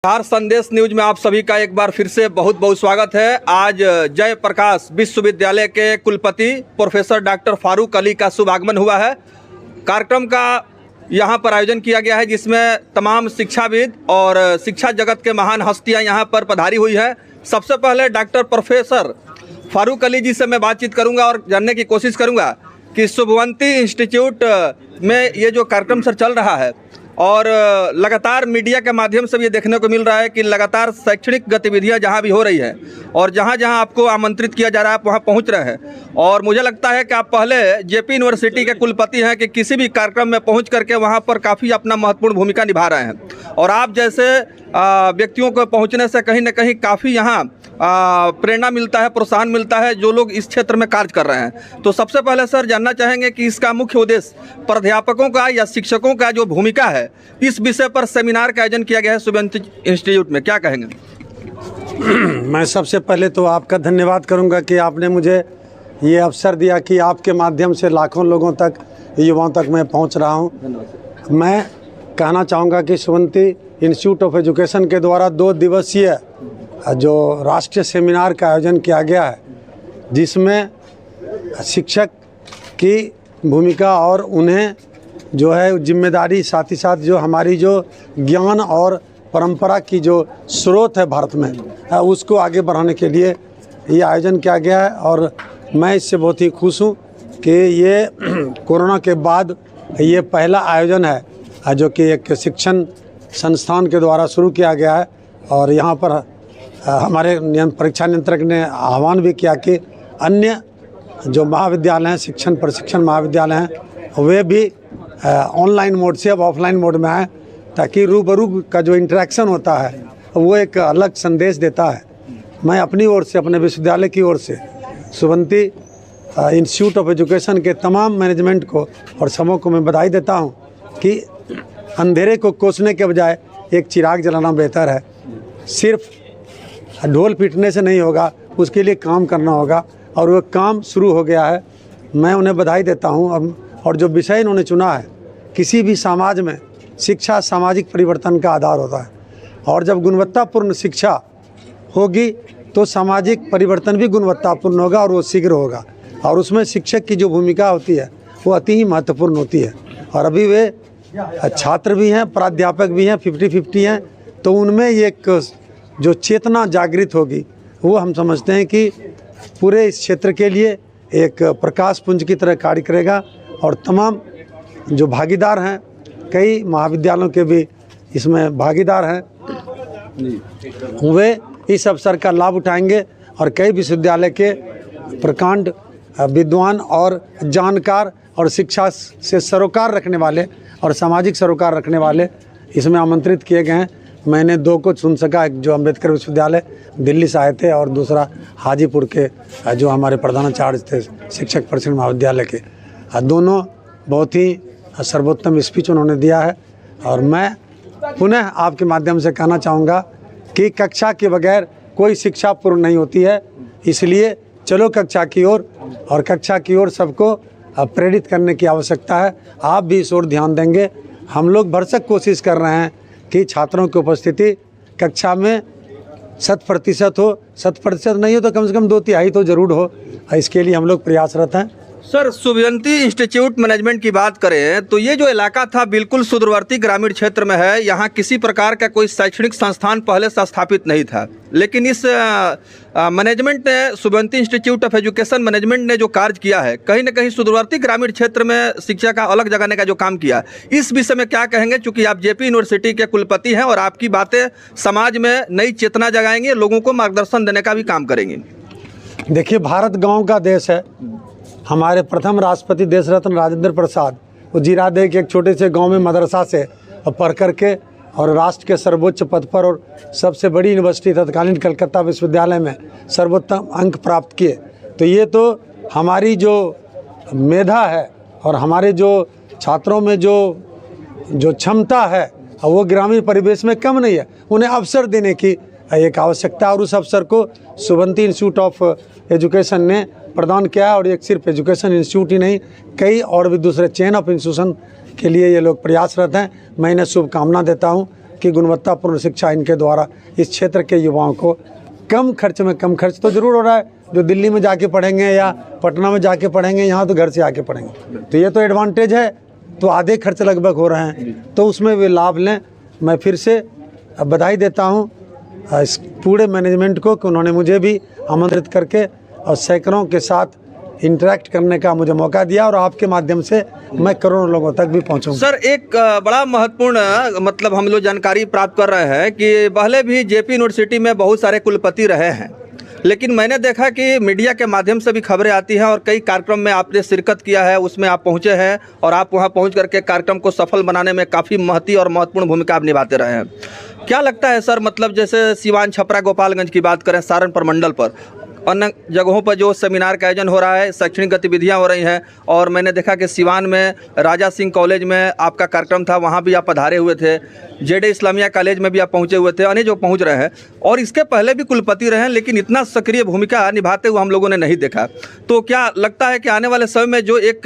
बिहार संदेश न्यूज में आप सभी का एक बार फिर से बहुत बहुत स्वागत है। आज जय प्रकाश विश्वविद्यालय के कुलपति प्रोफेसर डॉक्टर फारूक अली का शुभ आगमन हुआ है। कार्यक्रम का यहां पर आयोजन किया गया है जिसमें तमाम शिक्षाविद और शिक्षा जगत के महान हस्तियां यहां पर पधारी हुई है। सबसे पहले डॉक्टर प्रोफेसर फारूक अली जी से मैं बातचीत करूंगा और जानने की कोशिश करूंगा कि शुभवंती इंस्टीट्यूट में ये जो कार्यक्रम सर चल रहा है और लगातार मीडिया के माध्यम से ये देखने को मिल रहा है कि लगातार शैक्षणिक गतिविधियां जहां भी हो रही है और जहां जहां आपको आमंत्रित किया जा रहा है आप वहां पहुंच रहे हैं। और मुझे लगता है कि आप पहले जेपी यूनिवर्सिटी के कुलपति हैं कि किसी भी कार्यक्रम में पहुंच करके वहां पर काफ़ी अपना महत्वपूर्ण भूमिका निभा रहे हैं और आप जैसे व्यक्तियों को पहुँचने से कहीं ना कहीं काफ़ी यहाँ प्रेरणा मिलता है, प्रोत्साहन मिलता है जो लोग इस क्षेत्र में कार्य कर रहे हैं। तो सबसे पहले सर जानना चाहेंगे कि इसका मुख्य उद्देश्य प्राध्यापकों का या शिक्षकों का जो भूमिका है इस विषय पर सेमिनार का आयोजन किया गया है शुभवंती इंस्टीट्यूट में, क्या कहेंगे? मैं सबसे पहले तो आपका धन्यवाद करूंगा कि आपने मुझे ये अवसर दिया कि आपके माध्यम से लाखों लोगों तक, युवाओं तक मैं पहुंच रहा हूं। मैं कहना चाहूँगा कि शुभवंती इंस्टीट्यूट ऑफ एजुकेशन के द्वारा 2 दिवसीय जो राष्ट्रीय सेमिनार का आयोजन किया गया है जिसमें शिक्षक की भूमिका और उन्हें जो है जिम्मेदारी, साथ ही साथ जो हमारी जो ज्ञान और परंपरा की जो स्रोत है भारत में उसको आगे बढ़ाने के लिए ये आयोजन किया गया है। और मैं इससे बहुत ही खुश हूँ कि ये कोरोना के बाद ये पहला आयोजन है जो कि एक शिक्षण संस्थान के द्वारा शुरू किया गया है। और यहाँ पर हमारे परीक्षा नियंत्रक ने आह्वान भी किया कि अन्य जो महाविद्यालय हैं, शिक्षण प्रशिक्षण महाविद्यालय हैं, वे भी ऑनलाइन मोड से अब ऑफलाइन मोड में आए ताकि रूबरू का जो इंटरेक्शन होता है वो एक अलग संदेश देता है। मैं अपनी ओर से, अपने विश्वविद्यालय की ओर से शुभवंती इंस्टीट्यूट ऑफ एजुकेशन के तमाम मैनेजमेंट को और समूह को मैं बधाई देता हूँ कि अंधेरे को कोसने के बजाय एक चिराग जलाना बेहतर है। सिर्फ ढोल पीटने से नहीं होगा, उसके लिए काम करना होगा और वो काम शुरू हो गया है। मैं उन्हें बधाई देता हूँ। और जो विषय इन्होंने चुना है, किसी भी समाज में शिक्षा सामाजिक परिवर्तन का आधार होता है और जब गुणवत्तापूर्ण शिक्षा होगी तो सामाजिक परिवर्तन भी गुणवत्तापूर्ण होगा और वो शीघ्र होगा। और उसमें शिक्षक की जो भूमिका होती है वो अति ही महत्वपूर्ण होती है। और अभी वे छात्र भी हैं, प्राध्यापक भी हैं, 50-50 हैं, तो उनमें एक जो चेतना जागृत होगी वो हम समझते हैं कि पूरे इस क्षेत्र के लिए एक प्रकाश पुंज की तरह कार्य करेगा। और तमाम जो भागीदार हैं, कई महाविद्यालयों के भी इसमें भागीदार हैं, वे इस अवसर का लाभ उठाएंगे और कई विश्वविद्यालय के प्रकांड विद्वान और जानकार और शिक्षा से सरोकार रखने वाले और सामाजिक सरोकार रखने वाले इसमें आमंत्रित किए गए हैं। मैंने 2 को चुन सका, एक जो अम्बेडकर विश्वविद्यालय दिल्ली से आए थे और दूसरा हाजीपुर के जो हमारे प्रधानाचार्य थे शिक्षक प्रशिक्षण महाविद्यालय के। दोनों बहुत ही सर्वोत्तम स्पीच उन्होंने दिया है। और मैं पुनः आपके माध्यम से कहना चाहूँगा कि कक्षा के बगैर कोई शिक्षा पूर्ण नहीं होती है, इसलिए चलो कक्षा की ओर, और कक्षा की ओर सबको प्रेरित करने की आवश्यकता है। आप भी इस ओर ध्यान देंगे। हम लोग भरसक कोशिश कर रहे हैं कि छात्रों की उपस्थिति कक्षा में 100% हो, 100% नहीं हो तो कम से कम 2/3 तो ज़रूर हो। इसके लिए हम लोग प्रयासरत हैं। सर, शुभवंती इंस्टीट्यूट मैनेजमेंट की बात करें तो ये जो इलाका था बिल्कुल सुदूरवर्ती ग्रामीण क्षेत्र में है। यहाँ किसी प्रकार का कोई शैक्षणिक संस्थान पहले से स्थापित नहीं था, लेकिन इस मैनेजमेंट ने, शुभवंती इंस्टीट्यूट ऑफ एजुकेशन मैनेजमेंट ने जो कार्य किया है, कहीं ना कहीं सुदूरवर्ती ग्रामीण क्षेत्र में शिक्षा का अलग जगाने का जो काम किया, इस विषय में क्या कहेंगे? चूँकि आप जेपी यूनिवर्सिटी के कुलपति हैं और आपकी बातें समाज में नई चेतना जगाएंगे, लोगों को मार्गदर्शन देने का भी काम करेंगे। देखिए, भारत गाँव का देश है। हमारे प्रथम राष्ट्रपति देश रत्न राजेंद्र प्रसाद वो जीरादेव के एक छोटे से गांव में मदरसा से पढ़ करके और राष्ट्र के सर्वोच्च पद पर और सबसे बड़ी यूनिवर्सिटी तत्कालीन कलकत्ता विश्वविद्यालय में सर्वोत्तम अंक प्राप्त किए। तो ये तो हमारी जो मेधा है और हमारे जो छात्रों में जो क्षमता है वो ग्रामीण परिवेश में कम नहीं है। उन्हें अवसर देने की एक आवश्यकता, और उस अवसर को शुभवंती इंस्टीट्यूट ऑफ एजुकेशन ने प्रदान किया। और एक सिर्फ एजुकेशन इंस्टीट्यूट ही नहीं, कई और भी दूसरे चेन ऑफ इंस्टीट्यूशन के लिए ये लोग प्रयासरत हैं। मैं इन्हें शुभकामना देता हूँ कि गुणवत्तापूर्ण शिक्षा इनके द्वारा इस क्षेत्र के युवाओं को कम खर्च में, कम खर्च तो ज़रूर हो रहा है, जो दिल्ली में जाके पढ़ेंगे या पटना में जाके पढ़ेंगे, यहाँ तो घर से आके पढ़ेंगे, तो ये तो एडवांटेज है। तो आधे खर्च लगभग हो रहे हैं, तो उसमें वे लाभ लें। मैं फिर से बधाई देता हूँ इस पूरे मैनेजमेंट को कि उन्होंने मुझे भी आमंत्रित करके और सैकड़ों के साथ इंटरेक्ट करने का मुझे मौका दिया, और आपके माध्यम से मैं करोड़ों लोगों तक भी पहुंचूंगा। सर, एक बड़ा महत्वपूर्ण मतलब हम लोग जानकारी प्राप्त कर रहे हैं कि पहले भी जेपी यूनिवर्सिटी में बहुत सारे कुलपति रहे हैं, लेकिन मैंने देखा कि मीडिया के माध्यम से भी खबरें आती हैं और कई कार्यक्रम में आपने शिरकत किया है, उसमें आप पहुंचे हैं और आप वहां पहुंच करके कार्यक्रम को सफल बनाने में काफ़ी महत्वपूर्ण भूमिका आप निभाते रहे हैं। क्या लगता है सर, मतलब जैसे सिवान, छपरा, गोपालगंज की बात करें, सारण प्रमंडल पर, अन्य जगहों पर जो सेमिनार का आयोजन हो रहा है, शैक्षणिक गतिविधियां हो रही हैं, और मैंने देखा कि सिवान में राजा सिंह कॉलेज में आपका कार्यक्रम था, वहां भी आप पधारे हुए थे, जेडे इस्लामिया कॉलेज में भी आप पहुंचे हुए थे, अन्य जो पहुंच रहे हैं, और इसके पहले भी कुलपति रहे हैं, लेकिन इतना सक्रिय भूमिका निभाते हुए हम लोगों ने नहीं देखा। तो क्या लगता है कि आने वाले समय में जो एक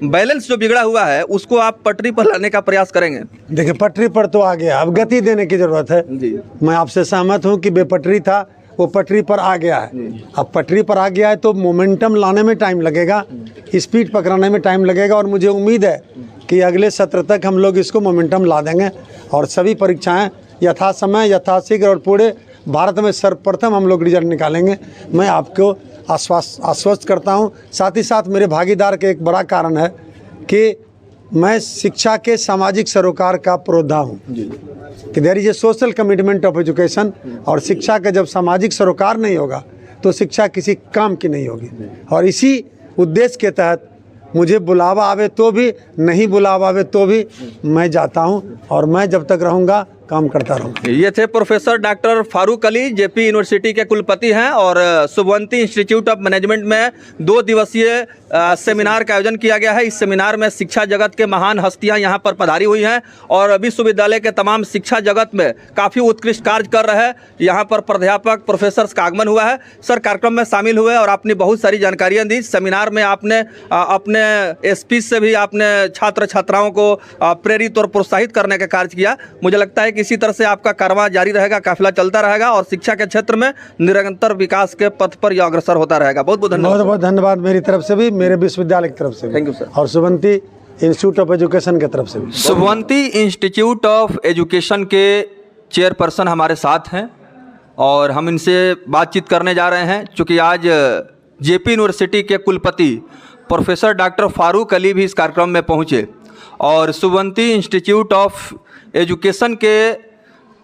बैलेंस जो बिगड़ा हुआ है उसको आप पटरी पर लाने का प्रयास करेंगे? देखिए, पटरी पर तो आ गया, अब गति देने की जरूरत है जी। मैं आपसे सहमत हूँ कि बेपटरी था, वो पटरी पर आ गया है। अब पटरी पर आ गया है तो मोमेंटम लाने में टाइम लगेगा, स्पीड पकड़ने में टाइम लगेगा, और मुझे उम्मीद है कि अगले सत्र तक हम लोग इसको मोमेंटम ला देंगे और सभी परीक्षाएं यथासमय, यथाशीघ्र और पूरे भारत में सर्वप्रथम हम लोग रिजल्ट निकालेंगे। मैं आपको आश्वस्त करता हूं। साथ ही साथ मेरे भागीदार के एक बड़ा कारण है कि मैं शिक्षा के सामाजिक सरोकार का पुरोधा हूँ कि there is a social commitment of education, और शिक्षा का जब सामाजिक सरोकार नहीं होगा तो शिक्षा किसी काम की नहीं होगी। और इसी उद्देश्य के तहत मुझे बुलावा आवे तो भी, नहीं बुलावा आवे तो भी मैं जाता हूं, और मैं जब तक रहूंगा काम करता रहूंगा। ये थे professor doctor Farooq Ali, JP university के कुलपति हैं, और शुभवंती इंस्टीट्यूट ऑफ मैनेजमेंट में 2 दिवसीय सेमिनार का आयोजन किया गया है। इस सेमिनार में शिक्षा जगत के महान हस्तियां यहां पर पधारी हुई हैं और विश्वविद्यालय के तमाम शिक्षा जगत में काफ़ी उत्कृष्ट कार्य कर रहे हैं। यहाँ पर प्राध्यापक, प्रोफेसर का आगमन हुआ है। सर, कार्यक्रम में शामिल हुए और आपने बहुत सारी जानकारियाँ दी। सेमिनार में आपने अपने स्पीच से भी आपने छात्र छात्राओं को प्रेरित और प्रोत्साहित करने का कार्य किया। मुझे लगता है कि इसी तरह से आपका कारवां जारी रहेगा, काफिला चलता रहेगा और शिक्षा के क्षेत्र में निरंतर विकास के पथ पर यह अग्रसर होता रहेगा। बहुत बहुत धन्यवाद। बहुत बहुत धन्यवाद मेरी तरफ से भी, मेरे विश्वविद्यालय की तरफ से भी। Thank you sir. और शुभवंती इंस्टीट्यूट ऑफ एजुकेशन की तरफ से भी। शुभवंती इंस्टीट्यूट ऑफ एजुकेशन के चेयरपर्सन हमारे साथ हैं और हम इनसे बातचीत करने जा रहे हैं। चूँकि आज जेपी यूनिवर्सिटी के कुलपति प्रोफेसर डॉक्टर फारूक अली भी इस कार्यक्रम में पहुँचे और शुभवंती इंस्टीट्यूट ऑफ एजुकेशन के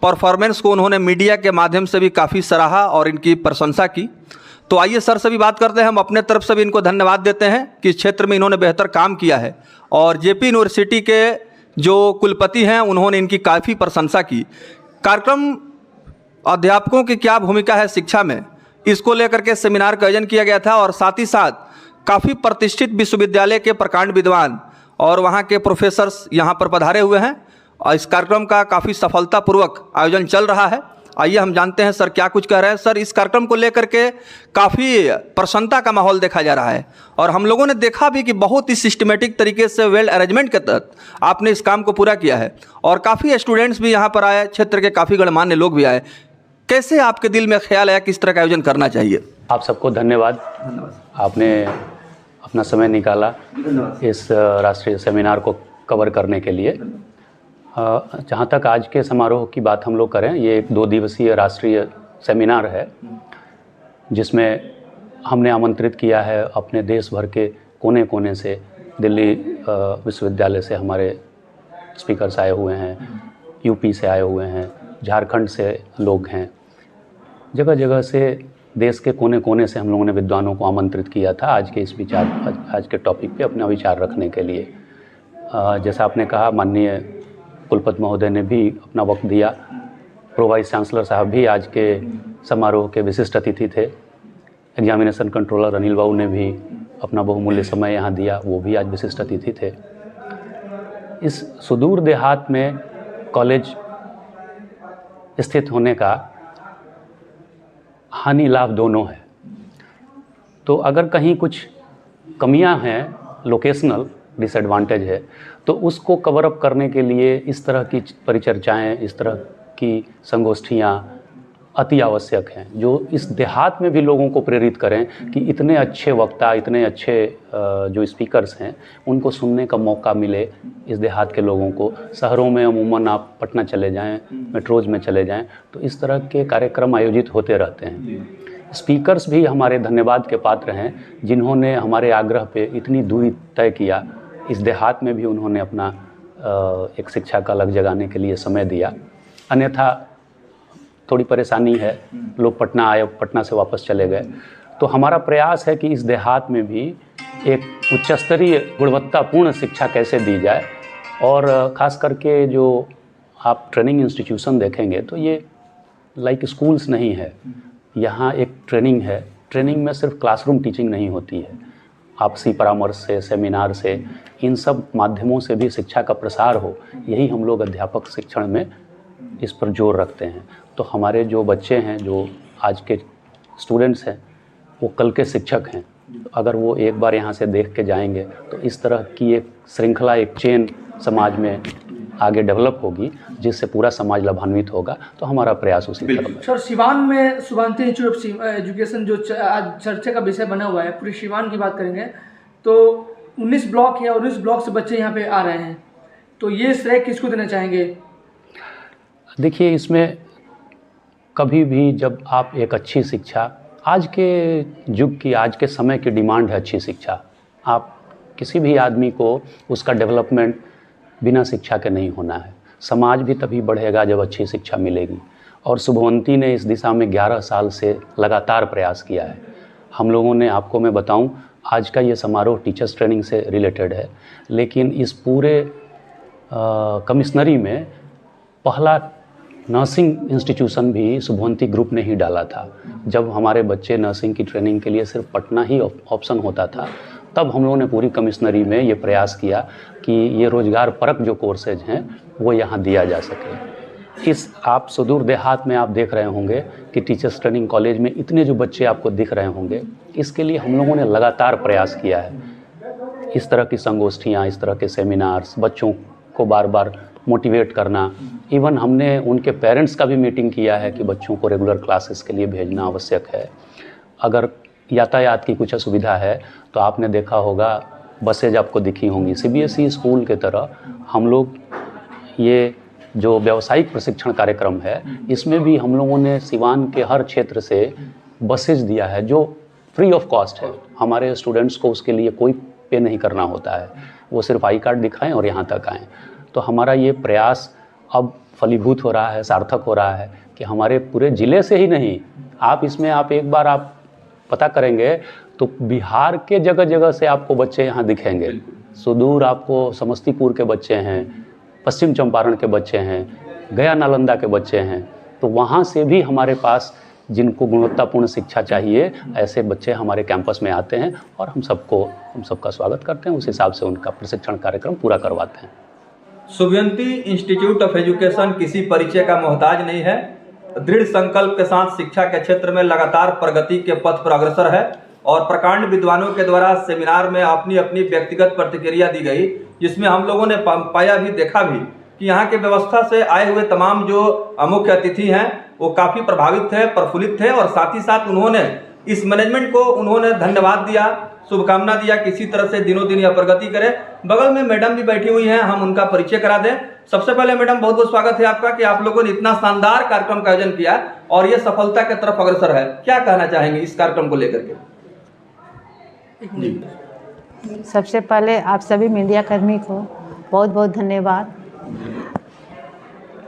परफॉर्मेंस को उन्होंने मीडिया के माध्यम से भी काफ़ी सराहा और इनकी प्रशंसा की। तो आइए सर से भी बात करते हैं। हम अपने तरफ से भी इनको धन्यवाद देते हैं कि इस क्षेत्र में इन्होंने बेहतर काम किया है और जेपी यूनिवर्सिटी के जो कुलपति हैं उन्होंने इनकी काफ़ी प्रशंसा की। कार्यक्रम अध्यापकों की क्या भूमिका है शिक्षा में, इसको लेकर के सेमिनार का आयोजन किया गया था और साथ ही साथ काफ़ी प्रतिष्ठित विश्वविद्यालय के प्रकांड विद्वान और वहाँ के प्रोफेसर्स यहाँ पर पधारे हुए हैं और इस कार्यक्रम का काफ़ी सफलतापूर्वक आयोजन चल रहा है। आइए हम जानते हैं सर क्या कुछ कह रहे हैं। सर, इस कार्यक्रम को लेकर के काफ़ी प्रसन्नता का माहौल देखा जा रहा है और हम लोगों ने देखा भी कि बहुत ही सिस्टमेटिक तरीके से वेल अरेंजमेंट के तहत आपने इस काम को पूरा किया है और काफ़ी स्टूडेंट्स भी यहाँ पर आए, क्षेत्र के काफ़ी गणमान्य लोग भी आए। कैसे आपके दिल में ख्याल आया किस तरह का आयोजन करना चाहिए? आप सबको धन्यवाद। आपने अपना समय निकाला इस राष्ट्रीय सेमिनार को कवर करने के लिए। जहाँ तक आज के समारोह की बात हम लोग करें, ये एक 2 दिवसीय राष्ट्रीय सेमिनार है जिसमें हमने आमंत्रित किया है अपने देश भर के कोने कोने से। दिल्ली विश्वविद्यालय से हमारे स्पीकर्स आए हुए हैं, यूपी से आए हुए हैं, झारखंड से लोग हैं, जगह जगह से देश के कोने कोने से हम लोगों ने विद्वानों को आमंत्रित किया था आज के इस आज के टॉपिक पे अपना विचार रखने के लिए। जैसा आपने कहा, माननीय कुलपति महोदय ने भी अपना वक्त दिया। प्रो वाइस चांसलर साहब भी आज के समारोह के विशिष्ट अतिथि थे। एग्जामिनेशन कंट्रोलर अनिल बाबू ने भी अपना बहुमूल्य समय यहाँ दिया, वो भी आज विशिष्ट अतिथि थे। इस सुदूर देहात में कॉलेज स्थित होने का हानि लाभ दोनों है। तो अगर कहीं कुछ कमियां हैं लोकेशनल, डिसएडवांटेज है, तो उसको कवर अप करने के लिए इस तरह की परिचर्चाएं, इस तरह की संगोष्ठियाँ अति आवश्यक हैं, जो इस देहात में भी लोगों को प्रेरित करें कि इतने अच्छे वक्ता, इतने अच्छे जो स्पीकर्स हैं, उनको सुनने का मौका मिले इस देहात के लोगों को। शहरों में अमूमन आप पटना चले जाएं, मेट्रोज में चले जाएं, तो इस तरह के कार्यक्रम आयोजित होते रहते हैं। स्पीकर्स भी हमारे धन्यवाद के पात्र हैं, जिन्होंने हमारे आग्रह पे इतनी दूरी तय किया। इस देहात में भी उन्होंने अपना एक शिक्षा का अलग जगाने के लिए समय दिया। अन्यथा थोड़ी परेशानी है, लोग पटना आए, पटना से वापस चले गए। तो हमारा प्रयास है कि इस देहात में भी एक उच्चस्तरीय गुणवत्तापूर्ण शिक्षा कैसे दी जाए। और ख़ास करके जो आप ट्रेनिंग इंस्टीट्यूशन देखेंगे तो ये लाइक स्कूल्स नहीं है, यहाँ एक ट्रेनिंग है। ट्रेनिंग में सिर्फ क्लासरूम टीचिंग नहीं होती है, आपसी परामर्श से, सेमिनार से, इन सब माध्यमों से भी शिक्षा का प्रसार हो, यही हम लोग अध्यापक शिक्षण में इस पर जोर रखते हैं। तो हमारे जो बच्चे हैं, जो आज के स्टूडेंट्स हैं, वो कल के शिक्षक हैं। अगर वो एक बार यहाँ से देख के जाएंगे तो इस तरह की एक श्रृंखला, एक चेन समाज में आगे डेवलप होगी, जिससे पूरा समाज लाभान्वित होगा। तो हमारा प्रयास उसी तरफ है। सर, सिवान में शुभांति इंस्टीट्यूट ऑफ एजुकेशन जो आज चर्चा का विषय बना हुआ है, पूरे सिवान की बात करेंगे तो 19 ब्लॉक है और 19 ब्लॉक से बच्चे यहाँ पे आ रहे हैं, तो ये श्रेय किसको देना चाहेंगे? देखिए, इसमें कभी भी जब आप एक अच्छी शिक्षा, आज के युग की, आज के समय की डिमांड है अच्छी शिक्षा। आप किसी भी आदमी को उसका डेवलपमेंट बिना शिक्षा के नहीं होना है। समाज भी तभी बढ़ेगा जब अच्छी शिक्षा मिलेगी। और शुभवंती ने इस दिशा में 11 साल से लगातार प्रयास किया है। हम लोगों ने, आपको मैं बताऊं, आज का ये समारोह टीचर्स ट्रेनिंग से रिलेटेड है, लेकिन इस पूरे कमिश्नरी में पहला नर्सिंग इंस्टीट्यूशन भी शुभवंती ग्रुप ने ही डाला था। जब हमारे बच्चे नर्सिंग की ट्रेनिंग के लिए सिर्फ पटना ही ऑप्शन होता था, तब हम लोगों ने पूरी कमिश्नरी में ये प्रयास किया कि ये रोजगार परक जो कोर्सेज हैं वो यहाँ दिया जा सके। इस आप सुदूर देहात में आप देख रहे होंगे कि टीचर्स ट्रेनिंग कॉलेज में इतने जो बच्चे आपको दिख रहे होंगे, इसके लिए हम लोगों ने लगातार प्रयास किया है। इस तरह की संगोष्ठियाँ, इस तरह के सेमिनार्स, बच्चों को बार बार मोटिवेट करना। इवन हमने उनके पेरेंट्स का भी मीटिंग किया है कि बच्चों को रेगुलर क्लासेस के लिए भेजना आवश्यक है। अगर यातायात की कुछ असुविधा है तो आपने देखा होगा बसेज आपको दिखी होंगी। सीबीएसई स्कूल के तरह हम लोग ये जो व्यावसायिक प्रशिक्षण कार्यक्रम है, इसमें भी हम लोगों ने सिवान के हर क्षेत्र से बसेज दिया है जो फ्री ऑफ कॉस्ट है। हमारे स्टूडेंट्स को उसके लिए कोई पे नहीं करना होता है, वो सिर्फ आई कार्ड दिखाएं और यहाँ तक आएँ। तो हमारा ये प्रयास अब फलीभूत हो रहा है, सार्थक हो रहा है कि हमारे पूरे ज़िले से ही नहीं, आप इसमें आप एक बार आप पता करेंगे तो बिहार के जगह जगह से आपको बच्चे यहाँ दिखेंगे। सुदूर आपको समस्तीपुर के बच्चे हैं, पश्चिम चंपारण के बच्चे हैं, गया नालंदा के बच्चे हैं। तो वहाँ से भी हमारे पास जिनको गुणवत्तापूर्ण शिक्षा चाहिए, ऐसे बच्चे हमारे कैंपस में आते हैं और हम सबका स्वागत करते हैं। उस हिसाब से उनका प्रशिक्षण कार्यक्रम पूरा करवाते हैं। शुभवंती इंस्टीट्यूट ऑफ एजुकेशन किसी परिचय का मोहताज नहीं है। दृढ़ संकल्प के साथ शिक्षा के क्षेत्र में लगातार प्रगति के पथ पर अग्रसर है और प्रकांड विद्वानों के द्वारा सेमिनार में अपनी अपनी व्यक्तिगत प्रतिक्रिया दी गई, जिसमें हम लोगों ने पाया भी, देखा भी कि यहाँ के व्यवस्था से आए हुए तमाम जो मुख्य अतिथि हैं वो काफ़ी प्रभावित थे, प्रफुल्लित थे और साथ ही साथ उन्होंने इस मैनेजमेंट को उन्होंने धन्यवाद दिया, शुभकामना दिया कि इसी तरह से दिनों दिन यह प्रगति करे। बगल में मैडम भी बैठी हुई हैं, हम उनका परिचय करा दें। सबसे पहले मैडम, बहुत बहुत स्वागत है आपका कि आप लोगों ने इतना शानदार कार्यक्रम का आयोजन किया और ये सफलता की तरफ अग्रसर है। क्या कहना चाहेंगे इस कार्यक्रम को लेकर के? सबसे पहले आप सभी मीडिया कर्मी को बहुत बहुत धन्यवाद।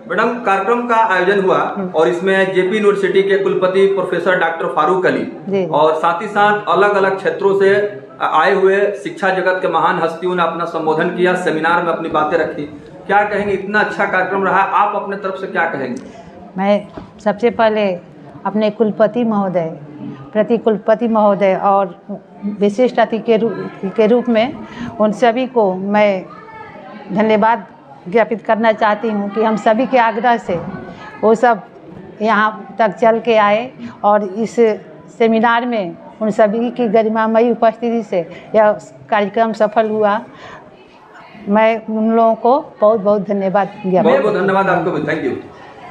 मैडम, कार्यक्रम का आयोजन हुआ और इसमें जेपी यूनिवर्सिटी के कुलपति प्रोफेसर डॉक्टर फारूक अली और साथ ही साथ अलग अलग क्षेत्रों से आए हुए शिक्षा जगत के महान हस्तियों ने अपना संबोधन किया, सेमिनार में अपनी बातें रखी। क्या कहेंगे, इतना अच्छा कार्यक्रम रहा, आप अपने तरफ से क्या कहेंगे? मैं सबसे पहले अपने कुलपति महोदय और विशिष्ट अतिथि के रूप में उन सभी को मैं धन्यवाद ज्ञापित करना चाहती हूँ कि हम सभी के आग्रह से वो सब यहाँ तक चल के आए और इस सेमिनार में उन सभी की गरिमामयी उपस्थिति से यह कार्यक्रम सफल हुआ। मैं उन लोगों को बहुत बहुत धन्यवाद ज्ञापित बहुत बहुत धन्यवाद आपको, थैंक यू।